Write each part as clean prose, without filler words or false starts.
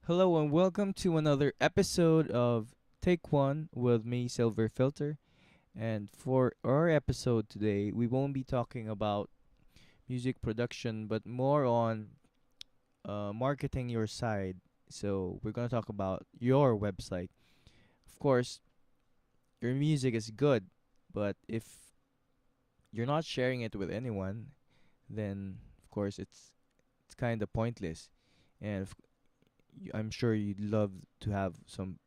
Hello and welcome to another episode of Take One with me, Silverfilter. And for our episode today, we won't be talking about music production, but more on marketing your side. So we're gonna talk about your website. Of course, your music is good, but if you're not sharing it with anyone, then of course it's kind of pointless. And I'm sure you'd love to have some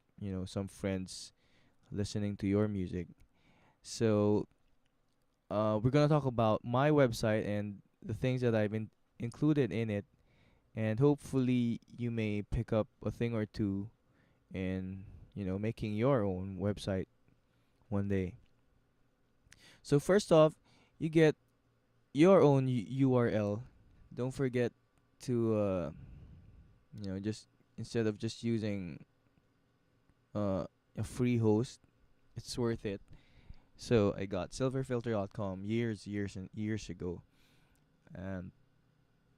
friends listening to your music. So, we're gonna talk about my website and the things that included in it, and hopefully you may pick up a thing or two in making your own website one day. So first off, you get your own URL. Don't forget to just instead of just using uh, a free host, it's worth it. So I got silverfilter.com years and years ago. And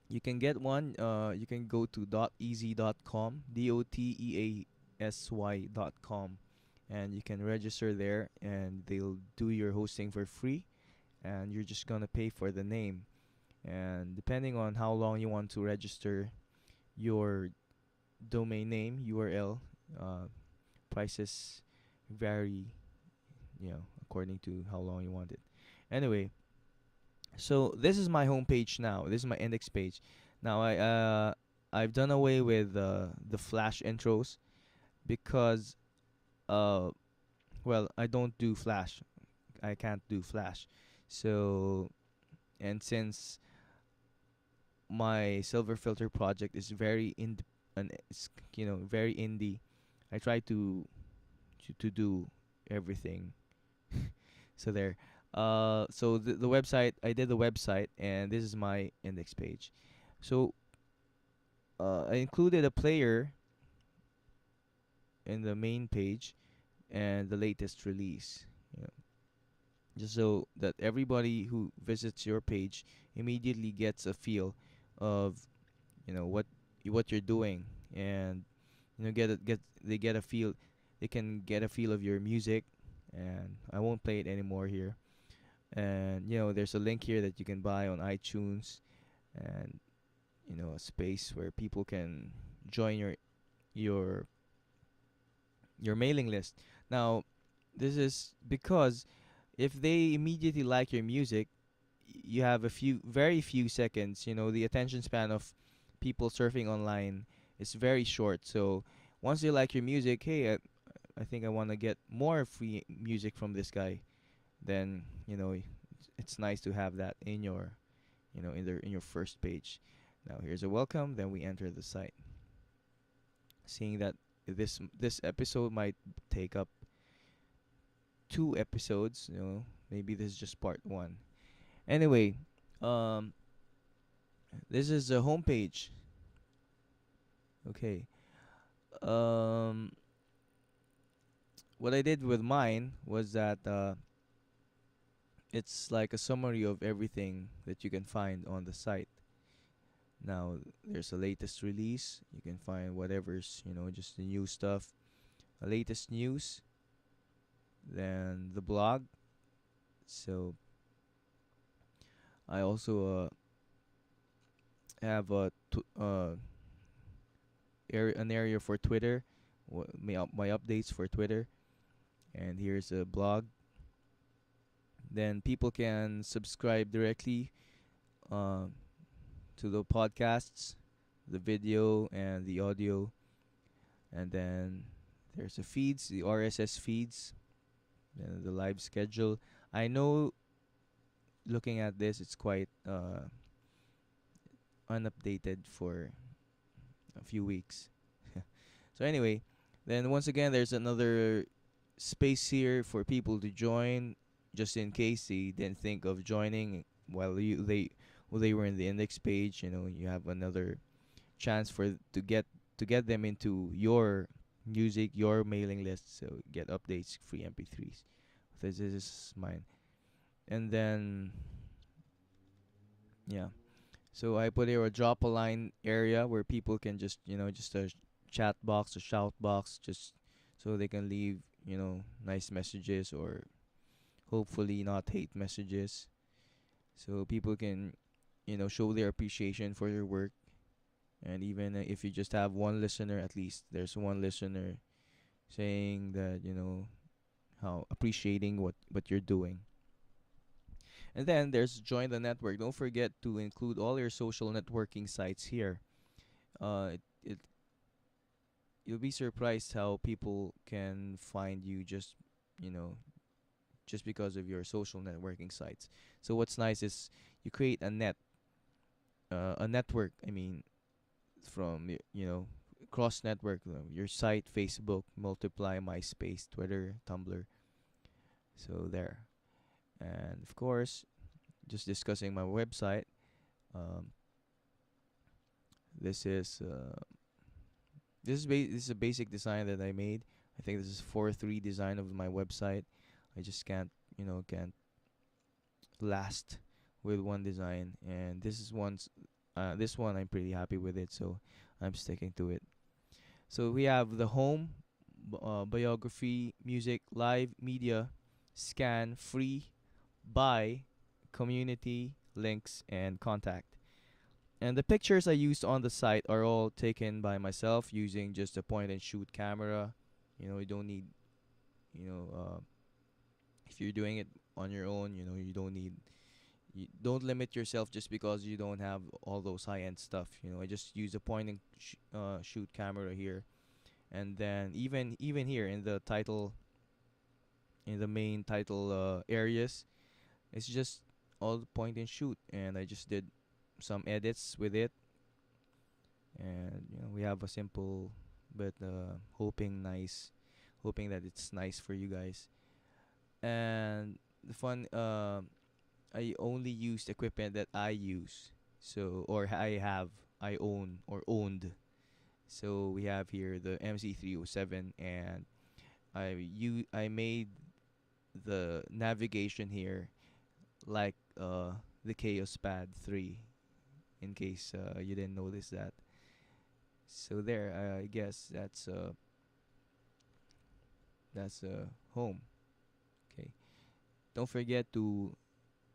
you can get one. You can go to .easy.com, DOTEASY.com, and you can register there, and they'll do your hosting for free, and you're just gonna pay for the name. And depending on how long you want to register your domain name URL, prices vary, according to how long you want it. Anyway, so this is my homepage now. This is my index page. Now I've done away with the Flash intros because uh I don't do Flash. I can't do Flash. So and since my Silver Filter project is very and it's very indie, I try to do everything. So there. So the website, I did the website, and this is my index page. So I included a player in the main page and the latest release. You know, just so that everybody who visits your page immediately gets a feel of what you're doing, and get a feel. They can get a feel of your music, and I won't play it anymore here. And there's a link here that you can buy on iTunes, and a space where people can join your your mailing list. Now, this is because if they immediately like your music, you have a very few seconds. The attention span of people surfing online is very short. So once they like your music, hey, I think I want to get more free music from this guy. Then it's nice to have that in your in your first page. Now here's a welcome. Then we enter the site. Seeing that this episode might take up 2 episodes. Maybe this is just part one. Anyway, um, this is the homepage. Okay. Um, what I did with mine was that it's like a summary of everything that you can find on the site. Now, there's a latest release. You can find whatever's, just the new stuff, the latest news, then the blog. So, I also have an area for Twitter, my updates for Twitter, and here's a blog. Then people can subscribe directly uh, to the podcasts, the video and the audio, and then there's the feeds, the RSS feeds, then the live schedule. I know, looking at this, it's quite unupdated for a few weeks. So anyway, then once again, there's another space here for people to join, just in case they didn't think of joining while they were in the index page. You have another chance to get them into your music, your mailing list, so get updates, free MP3s. This is mine. And then yeah, So I put here a drop a line area where people can just, just a chat box, a shout box, just so they can leave, nice messages, or hopefully not hate messages. So people can, show their appreciation for your work. And even if you just have one listener, at least there's one listener saying that, how appreciating what you're doing. And then there's join the network. Don't forget to include all your social networking sites here. It You'll be surprised how people can find you just, you know just because of your social networking sites. So what's nice is you create a network. I mean, from cross network, your site, Facebook, multiply, MySpace, Twitter, Tumblr. So there, and of course, just discussing my website. Um, this is this is a basic design that I made. I think this is 4:3 design of my website. I just can't last with one design, and this one I'm pretty happy with it, so I'm sticking to it. So we have the home, biography, music, live media, scan, free, buy, community, links, and contact. And the pictures I used on the site are all taken by myself using just a point and shoot camera. You don't need, you know, if you're doing it on your own, you don't limit yourself just because you don't have all those high end stuff. I just use a point and shoot camera here, and then even here in the title, in the main title areas, it's just all point and shoot, and I just did some edits with it, and we have a simple but hoping that it's nice for you guys. And the fun I only used equipment that I use, so or I own or owned. So we have here the MC307, and I made the navigation here like the Chaos Pad 3, in case you didn't notice that. So there, I guess that's home. Okay. Don't forget to,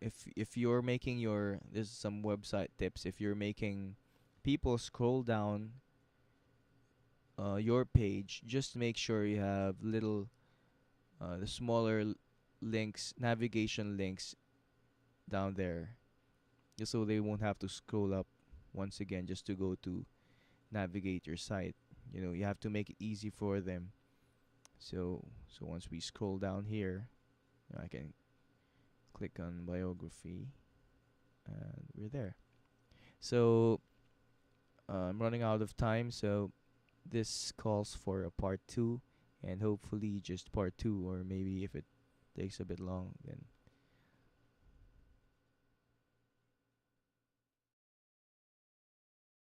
if you're making your, there's some website tips. If you're making people scroll down your page, just make sure you have little the smaller links, navigation links down there, just so they won't have to scroll up once again just to go to navigate your site. You have to make it easy for them. So once we scroll down here, I can click on biography, and we're there. So I'm running out of time, so this calls for a part 2, and hopefully just part 2, or maybe if it takes a bit long, then